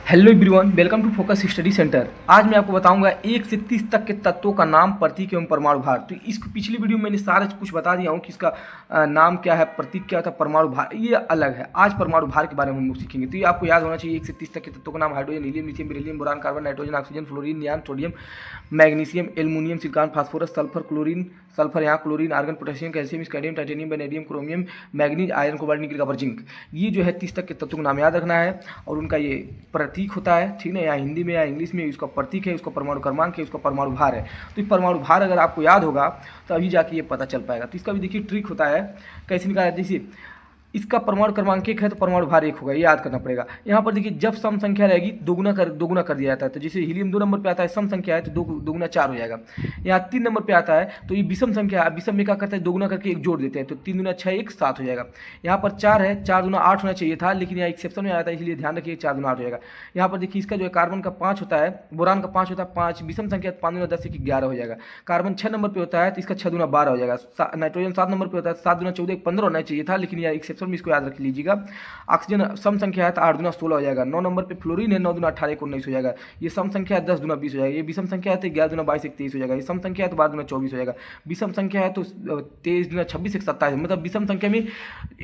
Hello everyone, welcome to Focus Study Centre. आज मैं आपको बताऊंगा 1 से 30 तक के तत्वों का नाम, प्रतीक एवं परमाणु भार। तो इसको पिछली वीडियो में मैंने सारा कुछ बता दिया हूँ कि इसका नाम क्या है, प्रतीक क्या होता है, परमाणु भार ये अलग है। आज परमाणु भार के बारे में हम लोग सीखेंगे। तो ये आपको याद होना चाहिए 1 से 30 तक के तत्वों का नाम: hydrogen, helium, lithium, beryllium, boron, carbon, nitrogen, oxygen, fluorine, neon, sodium, magnesium, aluminium, silicon, phosphorus, sulphur, chlorine, sulphur यहाँ chlorine, argon, potassium, calcium, scandium, titanium, vanadium, chromium, manganese, iron, cobalt, nickel, copper, zinc. ये जो है 30 तक के तत्वों का नाम याद रखना है और उनका ये प्रतीक होता है, ठीक है। या हिंदी में या इंग्लिश में उसका प्रतीक है, उसका परमाणु क्रमांक है, उसका परमाणु भार है। तो ये परमाणु भार अगर आपको याद होगा तो अभी जाके ये पता चल पाएगा। तो इसका भी देखिए ट्रिक होता है, कैसे निकाला। जैसे इसका परमाणु क्रमांक 1 है तो परमाणु भार 1 होगा, ये याद करना पड़ेगा। यहाँ पर देखिए जब सम संख्या रहेगी दोगुना कर दिया जाता है। तो जैसे हीलियम 2 नंबर पे आता है, सम संख्या है तो दोगुना 4 हो जाएगा। यहाँ 3 नंबर पे आता है तो ये विषम संख्या है, विषम में क्या करते हैं, दोगुना करके 1 जोड़ देते हैं, तो 3 दूना 6, 1 7 हो जाएगा। यहाँ पर 4 है, 4 दूना 8 होना चाहिए था, लेकिन यहाँ एक्सेप्शन में आया था, इसलिए ध्यान रखिए 4 दूना 8 हो जाएगा। यहाँ पर देखिए इसका जो है कार्बन का 5 होता है, बोरान का 5 होता है, 5 विषम संख्या, 5 दूना 10, 11 हो जाएगा। कार्बन 6 नंबर पे होता है तो इसका 6 दूना 12 हो जाएगा। नाइट्रोजन 7 नंबर पे होता है, 7 दूना 14, 15 होना चाहिए था, लेकिन यहाँ एक्सेप्शन में इसको याद रख लीजिए। ऑक्सीजन सम संख्या है तो 8 दूना 16 हो जाएगा। 9 नंबर पे फ्लोरीन है, 9 दूना 18, 1 19 हो जाएगा। ये सम संख्या है, 10 दूना 20 हो जाएगा। ये विषम संख्या है तो 11 दूना 22, 1 23 हो जाएगा। ये सम संख्या है तो 12 दूना 24 हो जाएगा। विषम संख्या है तो 23 दूना 26, 1 27। मतलब विषम संख्या में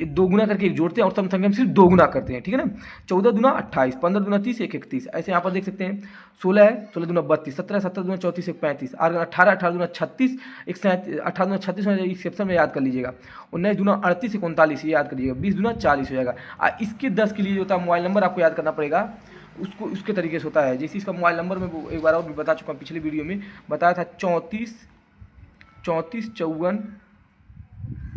दो गुना करके 1 जोड़ते हैं और सम संख्या में सिर्फ 2 गुना करते हैं, ठीक है ना। 14 दूना 28, 15 दूना 30, 1 31। ऐसे यहाँ पर देख सकते हैं। 16 है, 16 दूना 32, 17, 17 दूना 34, 1 35। 18, 18 दूना 36, 1 18 दूना 36 हो जाएगा, एक्सेप्शन में याद कर लीजिएगा। 19 दूना 38, 1 39 ये याद कर लीजिएगा। 20 दूना 40 हो जाएगा। इसके 10 के लिए जो होता है मोबाइल नंबर आपको याद करना पड़ेगा, उसको उसके तरीके से होता है। जैसे इसका मोबाइल नंबर में वो एक बार और भी बता चुका हूँ, पिछले वीडियो में बताया था। 34 34 54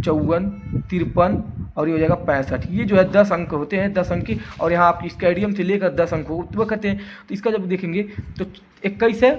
54 53 और ये हो जाएगा 65। ये जो है 10 अंक होते हैं, 10 अंक की। और यहाँ आप स्टेडियम से लेकर 10 अंक को करते हैं। तो इसका जब देखेंगे तो 21 है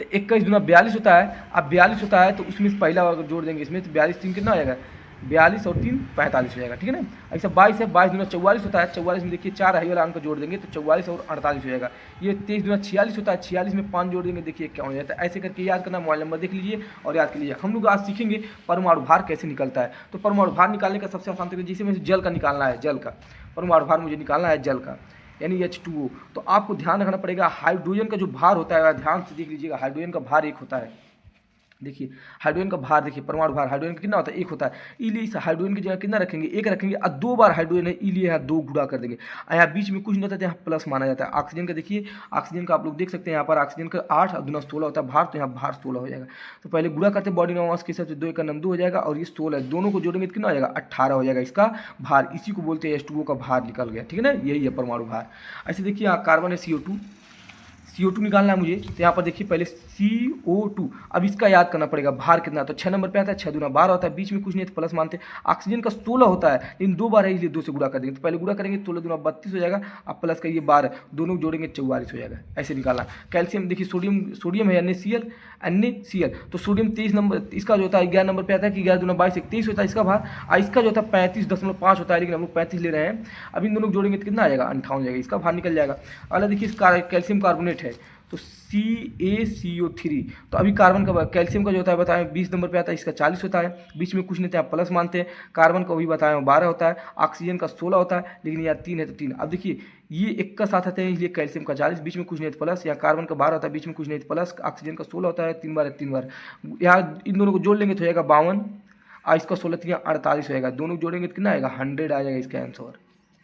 तो 21 दूना 42 होता है। अब 42 होता है तो उसमें से पहला अगर जोड़ देंगे इसमें तो 42 3 कितना हो जाएगा, 42 और 3 45 हो जाएगा, ठीक है ना। ऐसा 22 है, 22 दूना 44 होता है। 44 में देखिए 4 हाई वाला अंक जोड़ देंगे तो 44 और 48 हो जाएगा। ये 23 दूना 46 होता है, 46 में 5 जोड़ देंगे, देखिए क्या हो जाता है। ऐसे करके याद करना, मोबाइल नंबर देख लीजिए और याद कर लीजिए। हम लोग आज सीखेंगे परमाणु भार कैसे निकलता है। तो परमाणु भार निकालने का सबसे आसान तरीका, जैसे मुझे जल का निकालना है, जल का परमाणु भार मुझे निकालना है, जल का यानी H2O। तो आपको ध्यान रखना पड़ेगा, हाइड्रोजन का जो भार होता है, ध्यान से देख लीजिएगा। हाइड्रोजन का भार 1 होता है। देखिए हाइड्रोजन का भार, देखिए परमाणु भार हाइड्रोजन का कितना होता है, 1 होता है। इसलिए इस हाइड्रोजन की जगह कितना रखेंगे, 1 रखेंगे और 2 बार हाइड्रोजन है, इसलिए यहाँ 2 गुणा कर देंगे। यहाँ बीच में कुछ नहीं होता है, यहाँ प्लस माना जाता है। ऑक्सीजन का देखिए, ऑक्सीजन का आप लोग देख सकते हैं, यहाँ पर ऑक्सीजन का 8 और दूना 16 होता है भार, तो यहाँ भार 16 हो जाएगा। तो पहले गुणा करते हैं बॉडी मास के हिसाब से, 2 का नम 2 हो जाएगा और ये 16 दोनों को जोड़ेंगे तो कितना हो जाएगा, 18 हो जाएगा इसका भार। इसी को बोलते हैं H2O का भार निकल गया, ठीक है ना। यही है परमाणु भार। ऐसे देखिए यहाँ कार्बन है, CO2 निकालना है मुझे। तो यहाँ पर देखिए पहले CO2, अब इसका याद करना पड़ेगा भार कितना। तो 6 नंबर पे आता है, 6 दूना 12 होता है, बीच में कुछ नहीं तो प्लस मानते हैं। ऑक्सीजन का 16 होता है, लेकिन 2 बार है इसलिए 2 से गुणा कर देंगे। तो पहले गुणा करेंगे, 16 दूना 32 हो जाएगा, अब प्लस का ये 12, दोनों जोड़ेंगे 44 हो जाएगा। ऐसे निकालना। कैल्शियम देखिए, सोडियम है NaCl, तो सोडियम 23 नंबर, इसका जो होता है 11 नंबर पे आता है कि 11 दूना 22, 23 होता है इसका भार। और इसका जो होता है 35.5 होता है, लेकिन हम लोग 35 ले रहे हैं। अब इन दोनों जोड़ेंगे तो कितना आ जाएगा, 58 हो जाएगा, इसका भार निकल जाएगा। अगला देखिए कैल्शियम कार्बोनेट है, तो CaCO3। तो अभी कार्बन का, कैल्शियम का जो होता है बताएं 20 नंबर पे आता है, इसका 40 होता है, बीच में कुछ नहीं था प्लस मानते हैं। कार्बन का भी बताएं 12 होता है, ऑक्सीजन का 16 होता है, लेकिन यहाँ 3 है तो 3। अब देखिए ये 1 का साथ आते हैं, इसलिए कैल्शियम का 40, बीच में कुछ नहीं तो प्लस। यहाँ कार्बन का 12 होता है, बीच में कुछ नहीं तो प्लस। ऑक्सीजन का 16 होता है, 3 बार है 3 बार। यहाँ इन दोनों को जोड़ लेंगे तो होगा 52 और इसका 16 3 48 होगा। दोनों जोड़ेंगे तो कितना आएगा, 100 आ जाएगा इसका आंसर,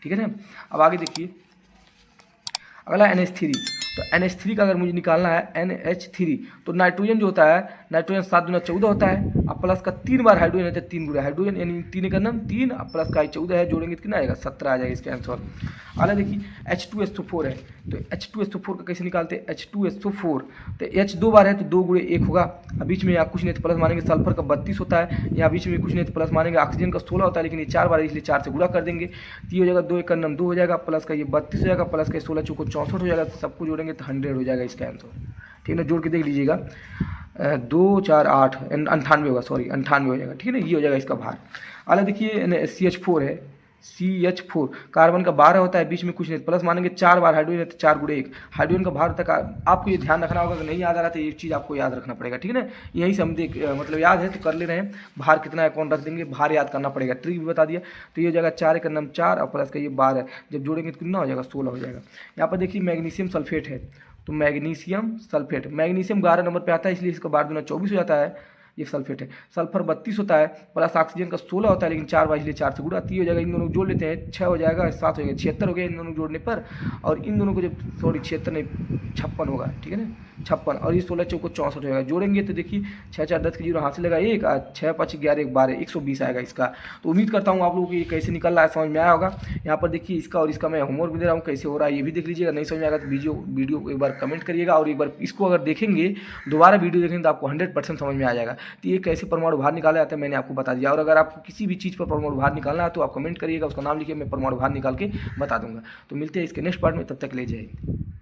ठीक है ना। अब आगे देखिए अगला NH3। तो NH3 का अगर मुझे निकालना है, NH3, तो नाइट्रोजन जो होता है, नाइट्रोजन 7 दूना 14 होता है, अब प्लस का 3 बार हाइड्रोजन है तो 3 गुना हाइड्रोजन, यानी 3 का नाम 3, अब प्लस का 14 है, जोड़ेंगे तो कितना आएगा, 17 आ जाएगा इसका आंसर। अगला देखिए H2SO4 है, तो H2SO4 का कैसे निकालते हैं, H2SO4, तो H 2 बार है तो 2 गुणे 1 होगा। अब बीच में यहाँ कुछ नहीं तो प्लस मानेंगे। सल्फर का 32 होता है, यहाँ बीच में कुछ नहीं तो प्लस मानेंगे। ऑक्सीजन का 16 होता है, लेकिन ये 4 बार है इसलिए 4 से गुणा कर देंगे, तो ये हो जाएगा 2 1 नम 2 हो जाएगा, प्लस का ये 32 हो जाएगा, प्लस का 16 चौको 64 हो जाएगा। तो सबको जोड़ेंगे तो 100 हो जाएगा इसका आंसर, ठीक है ना। जोड़ के देख लीजिएगा, 2 4 8 98 होगा, सॉरी 98 हो जाएगा, ठीक है ना। ये हो जाएगा इसका भार। अगला देखिए CH4 है, CH4। कार्बन का 12 होता है, बीच में कुछ नहीं, प्लस मानेंगे 4 बार हाइड्रोजन है तो 4 गुणे 1। हाइड्रोजन का भार होता है आपको ये ध्यान रखना होगा, अगर नहीं याद आ रहा तो ये चीज़ आपको याद रखना पड़ेगा, ठीक है ना। यहीं से हम मतलब याद है तो कर ले रहे हैं। भार कितना है कौन रख देंगे, भार याद करना पड़ेगा, ट्रिक भी बता दिया। तो ये हो जाएगा 4 का नाम 4 और प्लस का ये 12, जब जोड़ेंगे तो कितना हो जाएगा 16 हो जाएगा। यहाँ पर देखिए मैग्नीशियम सल्फेट है, तो मैग्नीशियम सल्फेट, मैग्नीशियम 11 नंबर पे आता है, इसलिए इसका 12 दूना 24 हो जाता है, ये सल्फेट है। सल्फर 32 होता है, प्लस ऑक्सीजन का 16 होता है, लेकिन 4 बार इसलिए 4 से गुणा 30 हो जाएगा। इन दोनों को जोड़ लेते हैं, 6 हो जाएगा, 7 हो जाएगा, 76 हो गया इन दोनों को जोड़ने पर। और इन दोनों को जब 76 नहीं 56 होगा, ठीक है ना, 56, और ये 16 चौको 64 होगा। जोड़ेंगे तो देखिए 6 4 10 के 0 हाथ से लगा 1, 6 5 11 1 12, 120 आएगा इसका। तो उम्मीद करता हूँ आप लोगों को ये कैसे निकल रहा है समझ में आया होगा। यहाँ पर देखिए इसका और इसका मैं होमवर्क भी दे रहा हूँ, कैसे हो रहा है ये भी देख लीजिएगा। नहीं समझ में आएगा तो वीडियो एक बार कमेंट करिएगा, और एक बार इसको अगर देखेंगे दोबारा वीडियो देखेंगे तो आपको 100% समझ में आ जाएगा। तो ये कैसे परमाणु भार निकाला जाता है मैंने आपको बता दिया। और अगर आपको किसी भी चीज़ पर परमाणु भार निकालना है तो आप कमेंट करिएगा, उसका नाम लिखिए, मैं परमाणु भार निकाल के बता दूंगा। तो मिलते हैं इसके नेक्स्ट पार्ट में, तब तक ले जाइए।